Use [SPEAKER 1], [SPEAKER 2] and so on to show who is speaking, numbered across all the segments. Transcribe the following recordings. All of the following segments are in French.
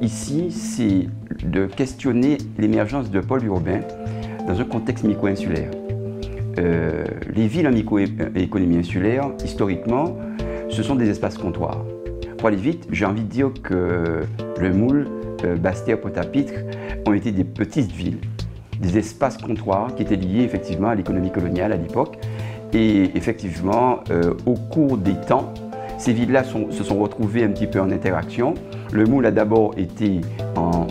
[SPEAKER 1] ici, c'est de questionner l'émergence de pôles urbains dans un contexte micro-insulaire. Les villes en micro-économie insulaire, historiquement, ce sont des espaces comptoirs. Pour aller vite, j'ai envie de dire que le Moule, Basse-Terre, Pointe-à-Pitre ont été des petites villes, des espaces comptoirs qui étaient liés effectivement à l'économie coloniale à l'époque. Et effectivement, au cours des temps, ces villes-là se sont retrouvées un petit peu en interaction. Le Moule a d'abord été,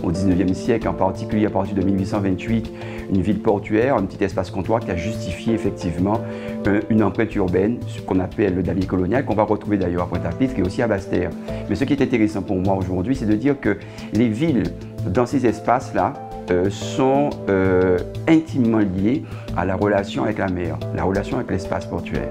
[SPEAKER 1] au 19e siècle, en particulier à partir de 1828, une ville portuaire, un petit espace comptoir qui a justifié effectivement une empreinte urbaine, ce qu'on appelle le damier colonial, qu'on va retrouver d'ailleurs à Pointe-à-Pitre et aussi à Basse-Terre. Mais ce qui est intéressant pour moi aujourd'hui, c'est de dire que les villes dans ces espaces-là sont intimement liées à la relation avec la mer, la relation avec l'espace portuaire.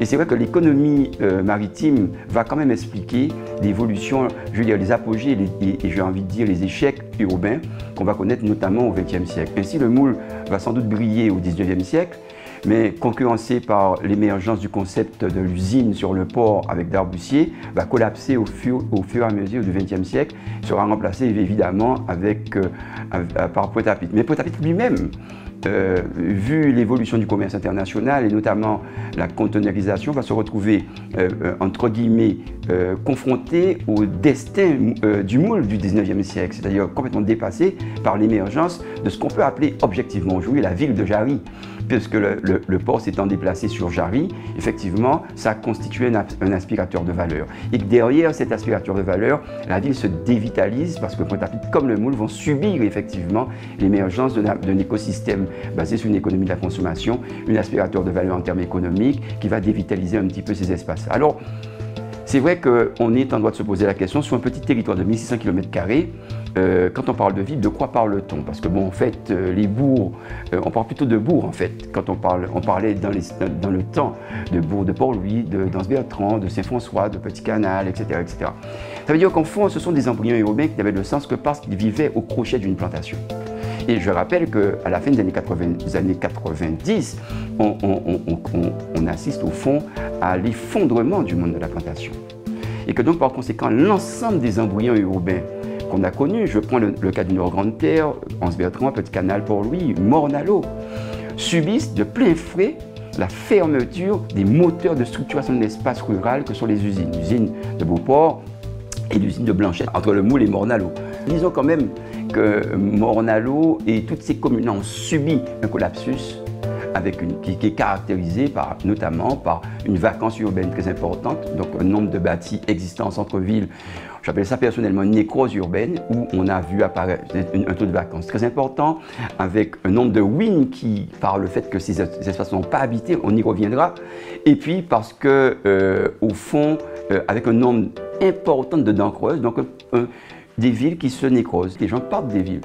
[SPEAKER 1] Et c'est vrai que l'économie maritime va quand même expliquer l'évolution, je veux dire, les apogées et j'ai envie de dire les échecs urbains qu'on va connaître notamment au XXe siècle. Ainsi, le Moule va sans doute briller au XIXe siècle, mais concurrencé par l'émergence du concept de l'usine sur le port avec Darbussier, va collapser au fur et à mesure du XXe siècle, sera remplacé évidemment par Pointe-à-Pitre. Mais Pointe-à-Pitre lui-même, vu l'évolution du commerce international et notamment la conteneurisation, va se retrouver, entre guillemets, confronté au destin du Moule du 19e siècle, c'est-à-dire complètement dépassé par l'émergence de ce qu'on peut appeler objectivement aujourd'hui la ville de Jarry. Puisque le port s'étant déplacé sur Jarry, effectivement, ça a constitué un aspirateur de valeur. Et que derrière cet aspirateur de valeur, la ville se dévitalise parce que Pointe-à-Pitre comme le Moule vont subir effectivement l'émergence d'un écosystème basé sur une économie de la consommation, un aspirateur de valeur en termes économiques qui va dévitaliser un petit peu ces espaces. Alors, c'est vrai qu'on est en droit de se poser la question, sur un petit territoire de 1600 km², quand on parle de ville, de quoi parle-t-on? Parce que bon, en fait, les bourgs, on parle plutôt de bourgs en fait. Quand on parlait dans le temps de bourgs de Port-Louis, d'Anse-Bertrand, de Saint-François, de Petit-Canal, etc., etc. Ça veut dire qu'en fond, ce sont des embryons urbains qui n'avaient le sens que parce qu'ils vivaient au crochet d'une plantation. Et je rappelle qu'à la fin des années 90, on assiste au fond à l'effondrement du monde de la plantation. Et que donc par conséquent, l'ensemble des embryons urbains qu'on a connus, je prends le cas du Nord-Grande-Terre, Anse-Bertrand, Petit-Canal, Port-Louis, Morne-à-l'eau, subissent de plein fouet la fermeture des moteurs de structuration de l'espace rural que sont les usines. L'usine de Beauport et l'usine de Blanchette, entre le Moule et Morne-à-l'eau. Disons quand même que Morne-à-l'eau et toutes ces communes ont subi un collapsus qui est caractérisé notamment par une vacance urbaine très importante, donc un nombre de bâtis existants en centre-ville. J'appelle ça personnellement une nécrose urbaine, où on a vu apparaître un taux de vacances très important, avec un nombre de ruines qui, par le fait que ces espaces ne sont pas habités, on y reviendra, et puis parce que, au fond, avec un nombre important de dents creuses, donc des villes qui se nécrosent. Les gens partent des villes